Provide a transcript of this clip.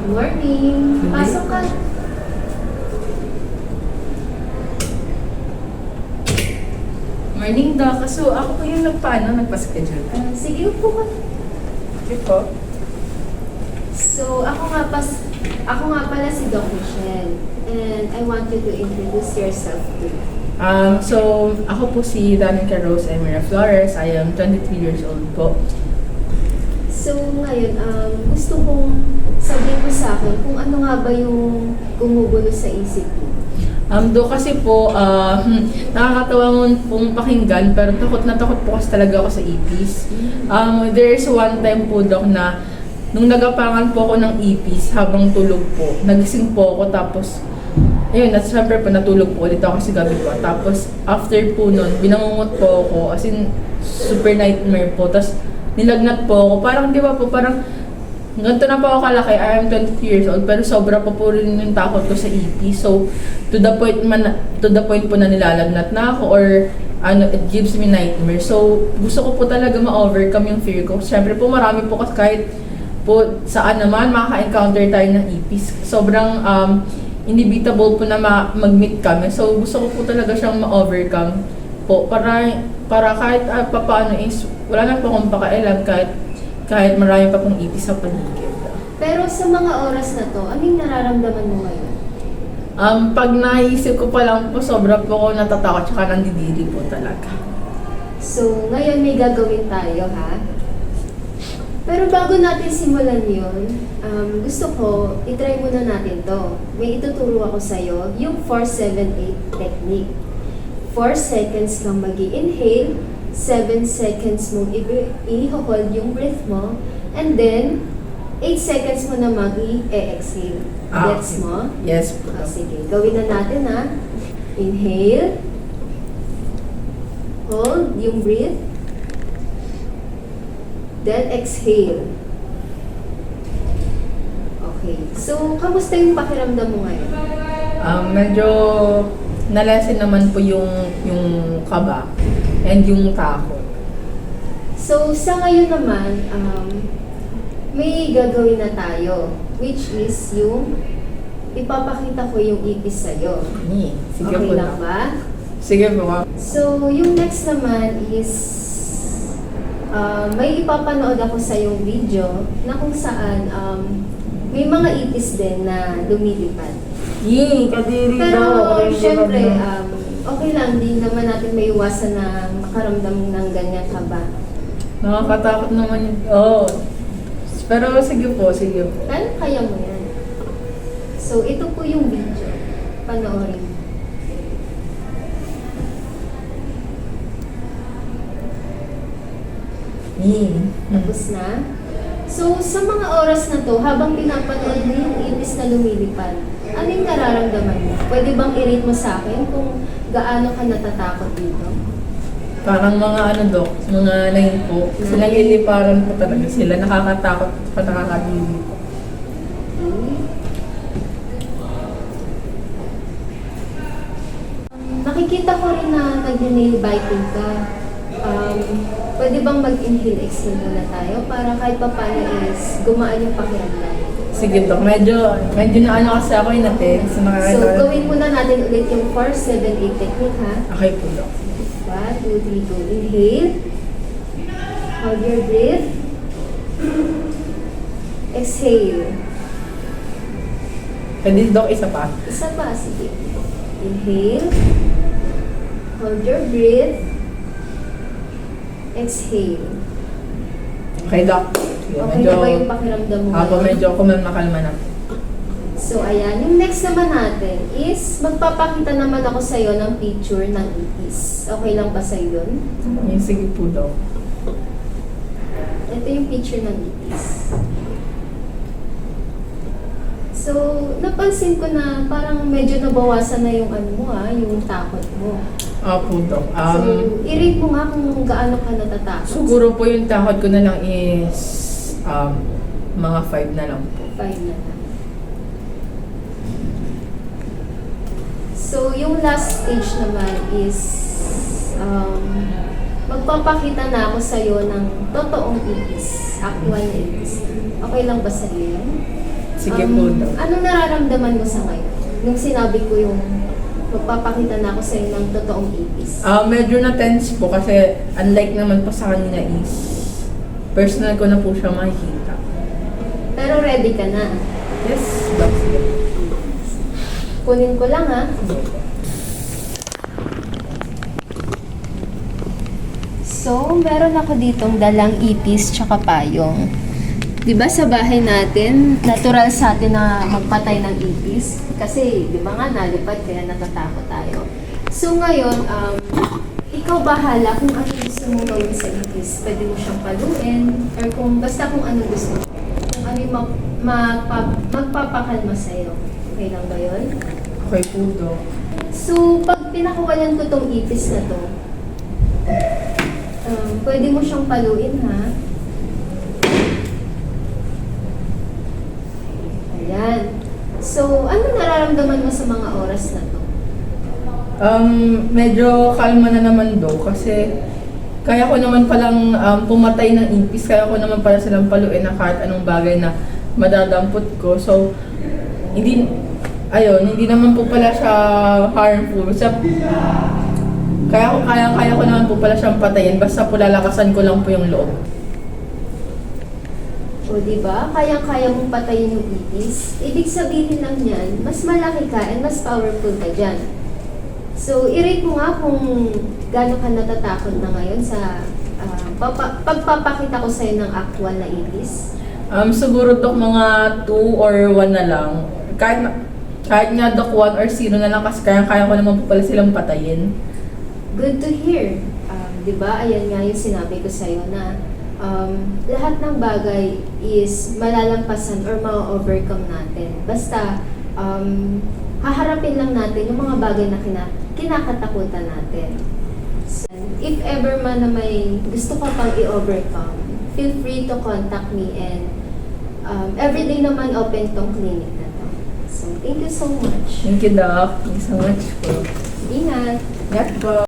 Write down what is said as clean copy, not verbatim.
morning. Pasok ka. Morning, Doc. So, ako po yung nagpa-schedule. Sige, upo ka. Okay po. So, ako nga pala si Doc Michelle. And I want you to introduce yourself to me. So, ako po si Danica Rose Emira Flores. I am 23 years old po. So, ngayon, gusto kong sabihin mo sa akin kung ano nga ba yung gumugulo sa isip mo. Kasi po, nakakatawa pong pakinggan, pero takot na takot po kasi talaga ako sa ipis. There's one time po, Doc, na nung nagapangan po ako ng ipis habang tulog po, nagising po ako, tapos ayun, at syempre po natulog po ulit ako kasi gabi po. Tapos after po nun, binangungot po ako, as in super nightmare po. Tapos nilagnat po ako, parang di ba po, parang ganito na po ako kalaki, I am 23 years old, pero sobra pa po rin yung takot ko sa ipis. So, to the point po na nilalagnat na ako, or it gives me nightmare. So, gusto ko po talaga ma-overcome yung fear ko. Siyempre po, marami po kasi kahit po saan naman makaka-encounter tayo ng ipis. Sobrang inevitable po na mag-meet kami. So, gusto ko po talaga siyang ma-overcome po para kahit papaano is wala na po akong pakailan kahit marami pa pong ipis sa paligid. Pero sa mga oras na to, anong nararamdaman mo ngayon? Pag naisip ko pa lang po, sobra po ako natatakot tsaka nandidiri po talaga. So, ngayon may gagawin tayo, ha? Pero bago natin simulan yun, gusto ko, itry muna natin to. May ituturo ako sa'yo, yung 4-7-8 technique. 4 seconds kang mag-i-inhale, 7 seconds mong i-hold yung breath mo, and then 8 seconds mo na mag-i-exhale. Gets mo? Yes po. Sige, gawin na natin, ha? Inhale, hold yung breath, then exhale. Okay. So, kamusta yung pakiramdam mo ngayon? Medyo nalesen naman po yung kaba and yung takot. So, sa ngayon naman, may gagawin na tayo, which is yung ipapakita ko yung ipis sa'yo. Sige Okay po. lang ba? Sige po. So, yung next naman is may ipapanood ako sa yung video na kung saan may mga ipis din na lumilipad. Kadiri Pero daw. syempre, okay lang, di naman natin may iwasan na makaramdam ng ganyan kaba. Nakakatakot naman yun. Pero sige po. Kaya mo yan. So, ito po yung video. Panoorin. Tapos na. So, sa mga oras na to, habang pinapanood mo yung ipis na lumilipad, ano yung nararamdaman mo? Pwede bang i-rate mo sa akin kung gaano ka natatakot dito? Parang mga Dok, mga 9 po. Kasi naliliparan po talaga sila. Nakakatakot pa, nakakadili po. Nakikita ko rin na nag-nail biting ka. Pwede bang mag-inhale, exhale muna tayo para kahit pa paano is gumaan yung pakiramdam? Sige Dok, medyo na kasi ako inatid. So, gawin muna natin ulit yung 4-7-8 technique, ha? Okay po Dok. 1, 2, 3, go. Inhale. Hold your breath. Exhale. Pwede Dok, isa pa. Isa pa, sige. Inhale. Hold your breath. Exhale. Okay Dok. Okay na ba yung pakiramdam mo? Ako medyo kumakalma na. So, ayan. Yung next naman natin is magpapakita naman ako sa'yo ng picture ng ipis. Okay lang ba sa'yo yun? Sige po Dok. Ito yung picture ng ipis. So, napansin ko na parang medyo nabawasan na yung yung takot mo. Opo Dok. So, i-rate mo nga kung gaano ka natatakot. Siguro po yung takot ko na lang is mga 5 na lang po. 5 na lang. So, yung last stage naman is magpapakita na ako sa'yo ng totoong ipis. Actual na ipis. Okay lang ba sa'yo yan? Sige po, Doc. Anong nararamdaman mo sa ngayon? Nung sinabi ko yung magpapakita na ako sa'yo ng totoong ipis. Medyo na-tense po kasi unlike naman po sa kanina is personal ko na po siya makikita. Pero ready ka na. Yes, Doc. Sige. Kunin ko lang ha. So, meron ako ditong dalang ipis tsaka payong. Di ba sa bahay natin, natural sa atin na magpatay ng ipis? Kasi, di ba nga, nalipad kaya natatakot tayo. So ngayon, ikaw bahala kung ano gusto mo gawin sa ipis. Pwede mo siyang paluin, or kung basta kung ano gusto mo. Kung ano yung magpapakalma sa'yo. Okay lang ba yun? Okay po, Doc. So, pag pinakawalan ko tong ipis na to, pwede mo siyang paluin, ha? Ayan. So, ano nararamdaman mo sa mga oras na to? Medyo kalma na naman do kasi kaya ko naman palang pumatay ng ipis, kaya ko naman pala silang paluin na kahit anong bagay na madadampot ko. So, hindi naman po pala siya harmful. Kaya ko naman po pala siyang patayin, basta po lalakasan ko lang po yung loob. O, di ba? Kayang-kaya mong patayin yung ipis. Ibig sabihin lang yan, mas malaki ka and mas powerful ka dyan. So, i-rate mo nga kung gaano ka natatakot na ngayon sa pagpapakita ko sa'yo ng actual na ipis. Siguro Dok mga 2 or 1 na lang. Kahit nga Dok 1 or 0 na lang kasi kaya ko naman po pala silang patayin. Good to hear. Di ba? Ayan nga yung sinabi ko sa'yo na lahat ng bagay is malalampasan or ma-overcome natin. Basta, haharapin lang natin yung mga bagay na kinakatakutan natin. So, if ever man na may gusto ka pang i-overcome, feel free to contact me and everyday naman open tong clinic na to. So, thank you so much. Thank you, Doc. Thank you so much po. Ingat! Ingat po.